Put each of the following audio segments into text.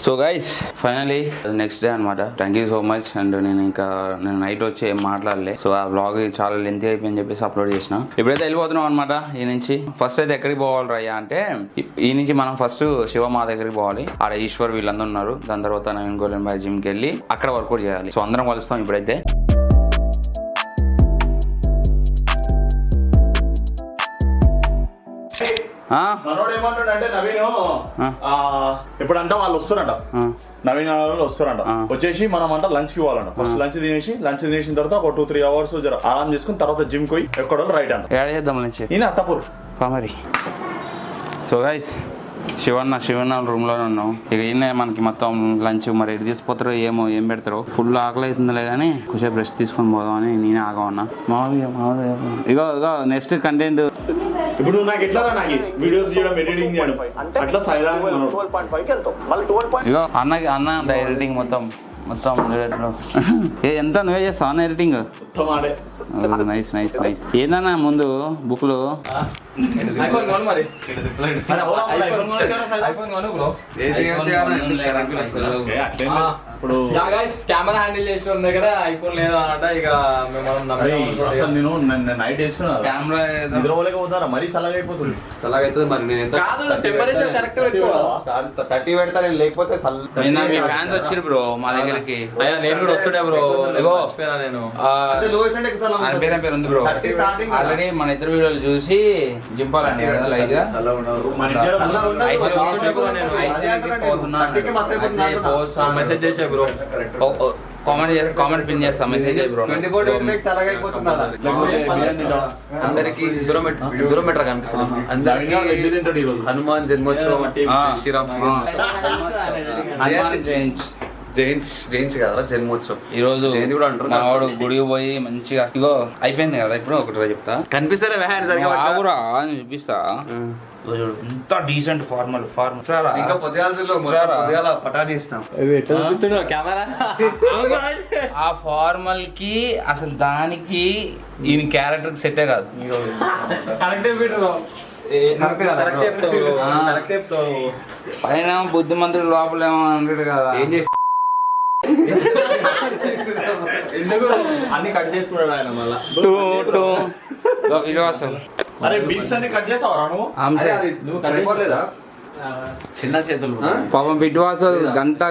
So guys finally next day అనమాట. Thank you so much. And నేను night వచ్చి ఏం మాట్లాడలే. సో ఆ వ్లాగ్ చాలా లెంత్ అయిపోయింది చెప్పేసి అప్లోడ్ చేసిన. ఇప్పుడైతే వెళ్ళిపోతున్నాం అనమాట. ఈ నుంచి ఫస్ట్ అయితే ఎక్కడికి పోవాలి రయ్యా అంటే ఈ నుంచి మనం ఫస్ట్ శివమా దగ్గరికి పోవాలి. ఆడ ఈశ్వర్ వీళ్ళందరూ ఉన్నారు. దాని తర్వాత నేను గోల్డెన్ బాయ్ జిమ్కి వెళ్ళి అక్కడ వర్కౌట్ చేయాలి. సో అందరం కలుస్తాం ఇప్పుడైతే. ఏమంటాడంటే నవీన్ ఇప్పుడంట వాళ్ళు వస్తారంట. నవీన్ వాళ్ళు వస్తారంట. వచ్చేసి మనం అంట లంచ్ కి పోవాలంట. ఫస్ట్ లంచ్ తినేసిన తర్వాత ఒక 2-3 అవర్స్ ఆరాం చేసుకుని తర్వాత జిమ్ పోయి ఎక్కడో రైట్ అంట. చేద్దాం లంచ్ ఈయన అత్తపూర్ మరి. సో గైస్ శివన్న రూమ్ లోనే ఉన్నాం. ఇక ఈయన మనకి మొత్తం లంచ్ మరి ఎటు తీసుకుపోతారో ఏం పెడతారో. ఫుల్ ఆకలి అవుతుందిలే కానీ కొంచెం బ్రష్ తీసుకొని పోదామని నేనే ఆగమన్నా. మామూలుగా ఇగో నెక్స్ట్ కంటెంట్. ఇప్పుడు నాకు ఎట్లా నాకు వీడియోస్ చేయడం ఎడిటింగ్ చేయడం అట్లా ఇగో అన్న ఎడిటింగ్ మొత్తం ఎంత నువ్వే చేస్తావు అన్న ఎడిటింగ్? Nice nice nice. ఏందన్నా ముందు బుక్లు కెమెరా హ్యాండిల్ చేసిన దగ్గర ఐఫోన్ లేదు అన్నట. ఇక నేను నైట్ వేస్తున్నా కెమెరా నిద్రపోలేకపోతారా? మరీ సలగైపోతుంది. సలగైతుంది మరి. నేను టెంపరేచర్ కరెక్ట్ పెట్టుకోవాలి. 30 పెడతా లేకపోతే ఫ్యాన్స్ వచ్చారు బ్రో మా దగ్గరికి. అయ్యా నేను కూడా వస్తుండే బ్రో. నేను పేరు ఉంది బ్రో. ఆల్రెడీ మన ఇద్దరు వీడియోలు చూసి జింపాలండి లైట్ గా. మెసేజ్ చేసే బ్రో. కామెంట్ పిన్ చేస్తా. Message bro. అందరికి దూరం బెటర్ కనిపిస్తుంది. అందరికి హనుమాన్ జన్మోత్సవం జయించి కదా జన్మోత్సవం ఈ రోజు మా వాడు గుడికి పోయి మంచిగా ఇగో అయిపోయింది కదా. ఇప్పుడు ఒకటి చెప్తా. కనిపిస్తారా చూపిస్తా. ఎంత డీసెంట్ ఫార్మల్ ఇంకా పొద్దుగాల పటాని ఇస్తాం. కెమెరా ఆ ఫార్మల్ కి అసలు దానికి ఈయన క్యారెక్టర్ సెట్టే కాదు. పైన బుద్ధిమంతుడు లోపల ఏమో అంటాడు కదా. ఏం చేసి అన్ని కట్ చేసుకున్నాడు ఆయన మళ్ళా. చిన్న చేతులు పాపం బిడ్వాసు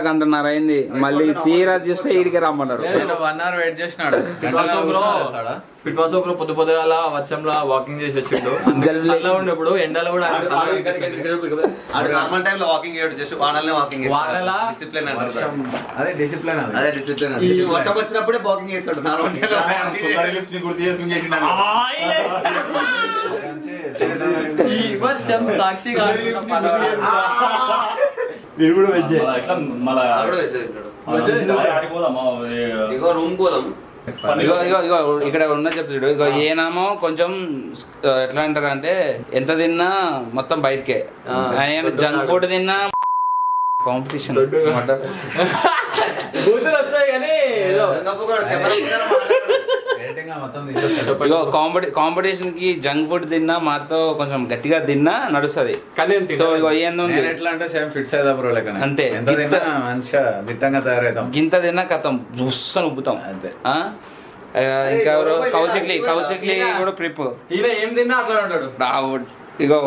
గంటన్నర అయింది. మళ్ళీ తీరా చూస్తే ఈడికి రమ్మన్నారు. 1 hour వెయిట్ చేసినాడు. పొద్దుగాల వర్షంలో వాకింగ్ చేసి వచ్చిండు. ఉన్నప్పుడు ఎండలో కూడా వాకింగ్ వర్షం వచ్చినప్పుడే వాకింగ్ చేస్తాడు. గుర్తు చేసుకుని వర్షం సాక్షిగా రూమ్ పోదాం. ఇక్కడ ఉన్న చెప్తాడు. ఇగో ఏనామో కొంచెం ఎట్లా అంటారు అంటే ఎంత తిన్నా మొత్తం బయటకే. జంక్ ఫుడ్ తిన్నా కాంపిటీషన్ వస్తాయి కానీ కాంపిటీషన్ కి జంక్ ఫుడ్ తిన్నా మాతో కొంచెం గట్టిగా తిన్నా నడుస్తుంది. సో ఎట్లా అంటే సేమ్ ఫిట్స్ అవుతా బ్రో లెక్క అంతే. మంచిగా దిట్టంగా తయారవుతాం. గింత తిన్నా కథం చూస్తాను ఉబ్బుతాం అంతే. ఇంకా ఎవరు కౌశిక్లీ కూడా ప్రిప్. ఈయన ఏం తిన్నా అట్లా ఉంటాడు. ఇగో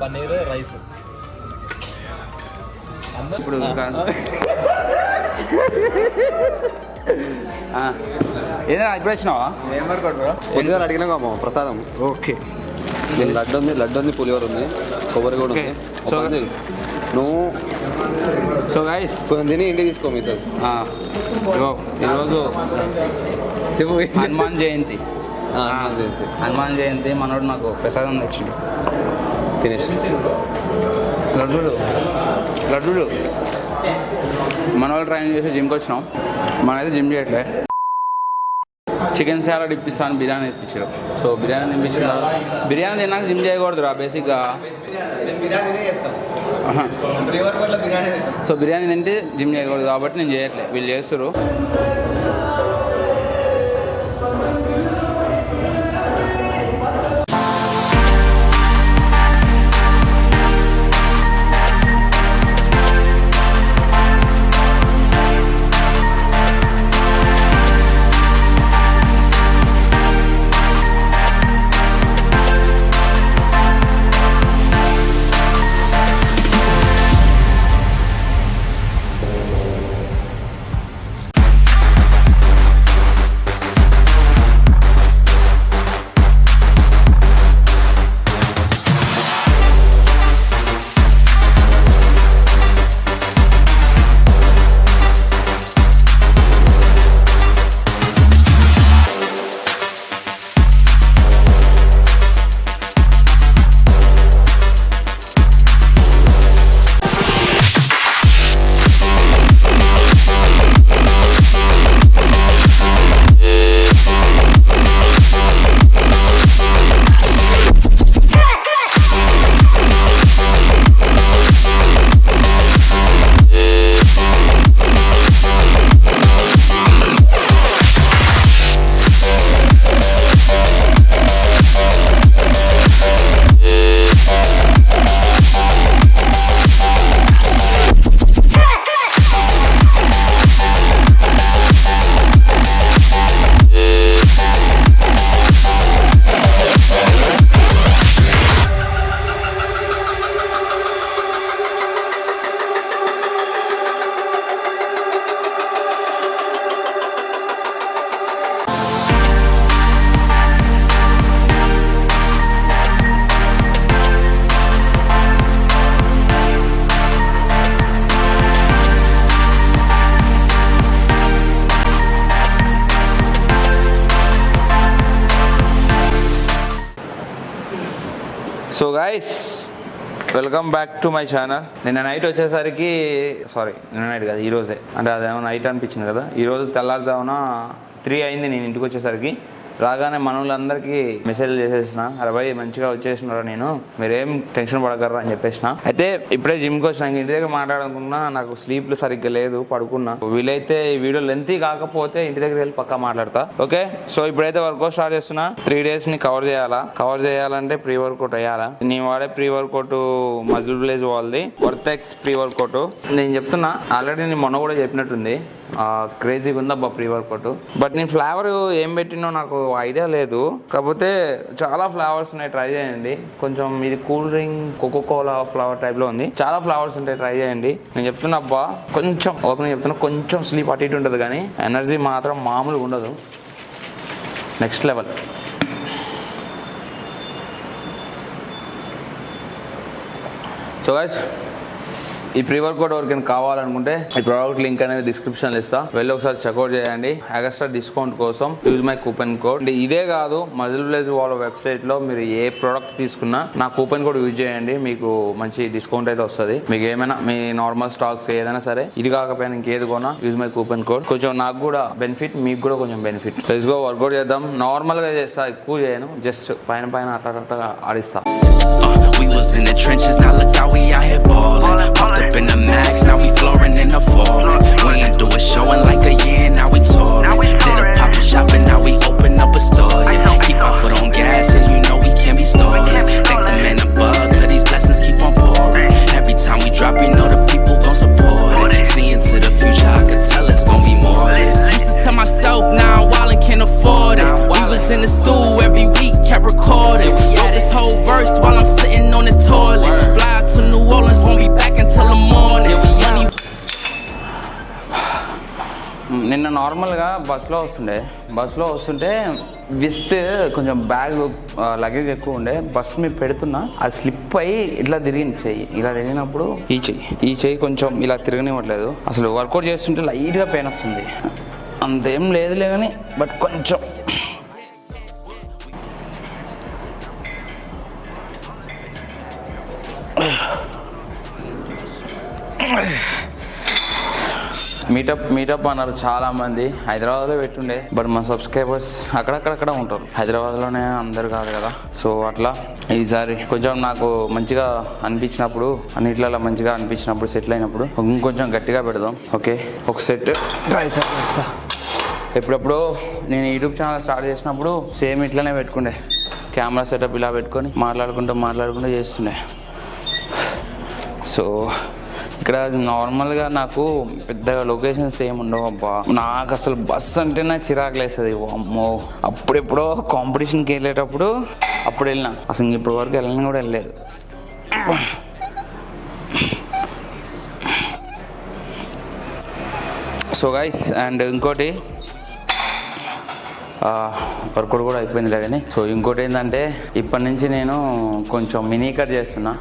పన్నీర్ రైస్ ఇప్పుడు ఏదైనా ఇప్పుడు వచ్చినావా? ఏం వర్కౌట్ బ్రో? పొద్దుగా అడిగినా ప్రసాదం. ఓకే లడ్డు ఉంది, పులిహోర ఉంది, కొబ్బరి కూడా ఉంది. సో నువ్వు సో గైస్ కొంచెం తిని ఇంటికి తీసుకో మీతో. ఈరోజు చెప్పు. హనుమాన్ జయంతి. హనుమాన్ జయంతి మనోడు నాకు ప్రసాదం తెచ్చిండు. తినేసి లడ్డూలు మన వాళ్ళు ట్రైన్ చేసి జిమ్కి వచ్చినాం. మనమైతే జిమ్ చేయట్లే. చికెన్ సాలడ్ ఇప్పిస్తాను, బిర్యానీ ఇప్పించారు. సో బిర్యానీ తినిపించారు. బిర్యానీ తిన్నాక జిమ్ చేయకూడదురా బేసిక్గా. సో బిర్యానీ తింటే జిమ్ చేయకూడదు కాబట్టి నేను చేయట్లేదు, వీళ్ళు చేస్తారు. So guys welcome back to my channel. నిన్న నైట్ వచ్చేసరికి నిన్న నైట్ కదా ఈరోజే, అంటే అదేమో నైట్ అనిపించింది కదా. ఈరోజు తెల్లారుజామున 3 అయింది నేను ఇంటికి వచ్చేసరికి. రాగానే మనోళ్ళందరికీ మెసేజ్ చేసేసిన, అరే భయ్ మంచిగా వచ్చేసినారా, నేను మీరేం టెన్షన్ పడగలరా అని చెప్పేసిన. అయితే ఇప్పుడే జిమ్కి వచ్చినా, ఇంటి దగ్గర మాట్లాడుకున్నా, నాకు స్లీప్ సరిగ్గా లేదు, పడుకున్నా. వీలైతే ఈ వీడియో లెంతీ కాకపోతే ఇంటి దగ్గర వెళ్ళి పక్కా మాట్లాడతా. ఓకే, సో ఇప్పుడైతే వర్కౌట్ స్టార్ట్ చేస్తున్నా. 3 days ని కవర్ చేయాలంటే ప్రీ వర్కౌట్ వేయాలా. నేను వాడే ప్రీ వర్కౌట్ మజిల్ బ్లేజ్ వాళ్ళది వర్టెక్స్ ప్రీ వర్కౌట్. నేను చెప్తున్నా, ఆల్రెడీ నేను మొన్న కూడా చెప్పినట్టుంది, క్రేజీగా ఉందబ్బా ప్రీ వర్కౌట్. బట్ నేను ఫ్లేవర్ ఏం పెట్టినో నాకు ఐడియా లేదు, కాకపోతే చాలా ఫ్లేవర్స్ ఉన్నాయి, ట్రై చేయండి. కొంచెం ఇది కూల్ డ్రింక్ కోకోకోలా ఫ్లేవర్ టైప్లో ఉంది, చాలా ఫ్లేవర్స్ ఉంటాయి, ట్రై చేయండి. నేను చెప్తున్నా అబ్బా, కొంచెం ఓపెన్ చెప్తున్నా, కొంచెం స్లీప్ అటు ఇటు ఉంటుంది కానీ ఎనర్జీ మాత్రం మామూలుగా ఉండదు, నెక్స్ట్ లెవెల్. సో గైస్, ఈ ప్రీ వర్కౌట్ ఎవరికైనా కావాలనుకుంటే ఈ ప్రోడక్ట్ లింక్ అనేది డిస్క్రిప్షన్లో ఇస్తా, వెళ్ళి ఒకసారి చెక్అవుట్ చేయండి. ఎక్స్ట్రా డిస్కౌంట్ కోసం యూజ్ మై కూపన్ కోడ్. అంటే ఇదే కాదు, మజిల్ బ్లేజ్ వాళ్ళ వెబ్సైట్ లో మీరు ఏ ప్రోడక్ట్ తీసుకున్నా నా కూపన్ కోడ్ యూజ్ చేయండి, మీకు మంచి డిస్కౌంట్ అయితే వస్తుంది. మీకు ఏమైనా మీ నార్మల్ స్టాక్స్ ఏదైనా సరే, ఇది కాకపోయినా ఇంకేది కొన్నా యూజ్ మై కూపన్ కోడ్. కొంచెం నాకు కూడా బెనిఫిట్, మీకు కూడా కొంచెం బెనిఫిట్. లెట్స్ గో వర్కౌట్ చేద్దాం. నార్మల్ గా చేస్తా, ఎక్కువ చేయను, జస్ట్ పైన అట్లా ఆడిస్తా. We was in the trenches, now look how we out here ballin'. Popped up in the max, now we flooring in the fallin'. We ain't do a show in like a year, now we touring. Did a pop-up shop and now we open up a store. Yeah. Keep our foot on gas and you know we can't be stalling. Thank the man above, cause these blessings keep on pouring. Every time we drop, you know the people gon' support it. See into the future, I could tell it's gon' be more lit. Used to tell myself, now I'm wildin', can't afford it. We was in the stool every week, kept recording. Wrote this whole verse while I'm sitting on the toilet. Fly out to New Orleans, won't be back until the morning. Money. నిన్న నార్మల్గా బస్సులో వస్తుంటే wrist కొంచెం bag luggage ఎక్కువ ఉండే, bus మీద పెడుతున్నా, అది స్లిప్ అయ్యి ఇట్లా తిరిగింది చెయ్యి. ఇలా తిరిగినప్పుడు ఈ చెయ్యి కొంచెం ఇలా తిరగనివ్వట్లేదు. అసలు వర్కౌట్ చేస్తుంటే లైట్గా పెయిన్ వస్తుంది, అంతేం లేదులే కానీ బట్ కొంచెం. మీటప్ అన్నారు చాలా మంది. హైదరాబాద్లో పెట్టుండే, బట్ మా సబ్స్క్రైబర్స్ అక్కడక్కడ ఉంటారు. హైదరాబాద్లోనే అందరు కాదు కదా. సో అట్లా ఈసారి కొంచెం నాకు మంచిగా అనిపించినప్పుడు, అన్నిట్లలో మంచిగా అనిపించినప్పుడు, సెటిల్ అయినప్పుడు ఇంకొంచెం గట్టిగా పెడదాం. ఓకే, ఒక సెట్ ట్రై చేస్తా. ఎప్పుడప్పుడు నేను యూట్యూబ్ ఛానల్ స్టార్ట్ చేసినప్పుడు సేమ్ ఇట్లనే పెట్టుకుండే, కెమెరా సెటప్ ఇలా పెట్టుకొని మాట్లాడుకుంటూ చేస్తుండే. సో ఇక్కడ నార్మల్గా నాకు పెద్దగా లొకేషన్స్ ఏమి ఉండవు అబ్బా. నాకు అసలు బస్ అంటేనే చిరాకు లేస్తుంది. అమ్మో, అప్పుడెప్పుడో కాంపిటీషన్కి వెళ్ళేటప్పుడు అప్పుడు వెళ్ళినా, అసలు ఇప్పటి వరకు వెళ్ళని కూడా వెళ్ళలేదు. సో గైస్, అండ్ ఇంకోటి వర్కౌట్ కూడా అయిపోయిందిలే కానీ. సో ఇంకోటి ఏంటంటే ఇప్పటి నుంచి నేను కొంచెం మినీ కట్ చేస్తున్నా.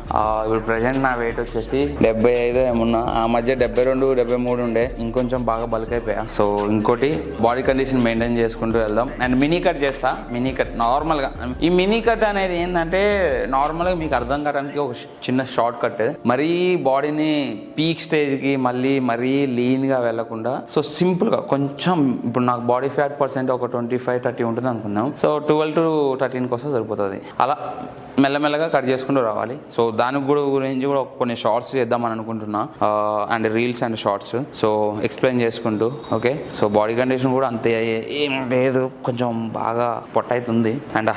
ఇప్పుడు ప్రజెంట్ నా వెయిట్ వచ్చేసి 75 ఏమున్నా, ఆ మధ్య 72, 73 ఉండే, ఇంకొంచెం బాగా బల్క్ అయిపోయా. సో ఇంకోటి బాడీ కండిషన్ మెయింటైన్ చేసుకుంటూ వెళ్దాం. అండ్ మినీ కట్ చేస్తా. మినీ కట్ నార్మల్గా, ఈ మినీ కట్ అనేది ఏంటంటే నార్మల్గా మీకు అర్థం కావడానికి ఒక చిన్న షార్ట్ కట్. మరీ బాడీని పీక్ స్టేజ్కి మరీ లీన్గా వెళ్ళకుండా, సో సింపుల్గా కొంచెం, ఇప్పుడు నాకు బాడీ ఫ్యాట్ పర్సెంట్ ఒక 25-30 ఉంటుంది అనుకుందాం. సో 12 to 13 వస్తే సరిపోతుంది. అలా మెల్లమెల్లగా కట్ చేసుకుంటూ రావాలి. సో దానికి కూడా గురించి కూడా కొన్ని షార్ట్స్ చేద్దామని అనుకుంటున్నా, and reels and shorts. So explain చేసుకుంటూ. ఓకే, సో బాడీ కండిషన్ కూడా అంతే ఏం లేదు, కొంచెం బాగా పొట్ట అవుతుంది. అండ్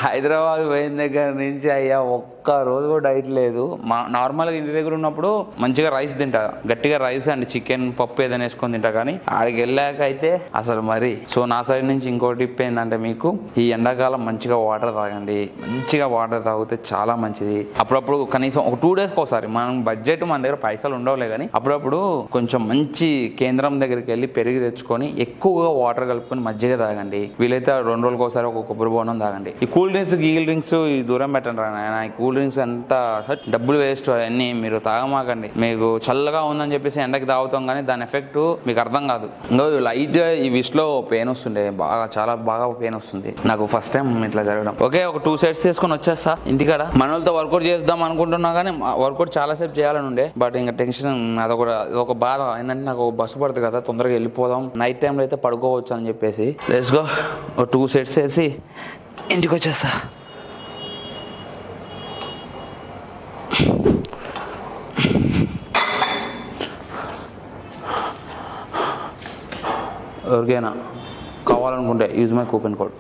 హైదరాబాద్ పోయిన దగ్గర నుంచి అయ్యా ఒక్క రోజు కూడా డైట్ లేదు. నార్మల్గా ఇంటి దగ్గర ఉన్నప్పుడు మంచిగా రైస్ తింటా, గట్టిగా రైస్ అండ్ చికెన్ పప్పు ఏదైనా వేసుకొని తింటా. కానీ ఆడికి వెళ్ళాక అయితే అసలు మరి. సో నా సైడ్ నుంచి ఇంకో టిప్ ఏంటంటే, మీకు ఈ ఎండాకాలం మంచిగా వాటర్ తాగండి. మంచిగా వాటర్ తాగితే చాలా మంచిది. అప్పుడప్పుడు కనీసం ఒక 2 daysకి ఒకసారి, మన బడ్జెట్ మన దగ్గర పైసలు ఉండవులే కానీ అప్పుడప్పుడు కొంచెం మంచి కేంద్రం దగ్గరికి వెళ్ళి పెరిగి తెచ్చుకొని ఎక్కువగా వాటర్ కలుపుకొని మజ్జిగ తాగండి. వీలైతే 2 రోజులకు ఒకసారి ఒక కొబ్బరి బోనం తాగండి. ఈ కూల్ డ్రింక్స్ ఈ దూరం పెట్టండి రా నాయన. ఈ కూల్ డ్రింక్స్ అంతా డబ్బులు వేస్ట్, అవన్నీ మీరు తాగమాకండి. మీకు చల్లగా ఉందని చెప్పేసి ఎండకి తాగుతాం కానీ దాని ఎఫెక్ట్ మీకు అర్థం కాదు. లైట్ ఈ విష్లో పెయిన్ వస్తుండే, చాలా బాగా పెయిన్ వస్తుంది నాకు ఫస్ట్ టైం ఇట్లా జరగడం. ఓకే, ఒక 2 sets చేసుకొని వచ్చేస్తా ఇంటికాడ. మన వాళ్ళతో వర్కౌట్ చేద్దాం అనుకుంటున్నా కానీ వర్కౌట్ చాలా సేపు చేయాలని ఉండే, బట్ ఇంకా టెన్షన్, అదొక బాధ ఏంటంటే నాకు బస్సు పడుతుంది కదా, తొందరగా వెళ్ళిపోదాం, నైట్ టైంలో అయితే పడుకోవచ్చు అని చెప్పేసి. లెట్స్ గో, ఒక 2 sets వేసి ఇంటికి వచ్చేస్తా. ఎవరికైనా కావాలనుకుంటే యూజ్ మై కూపన్ కోడ్.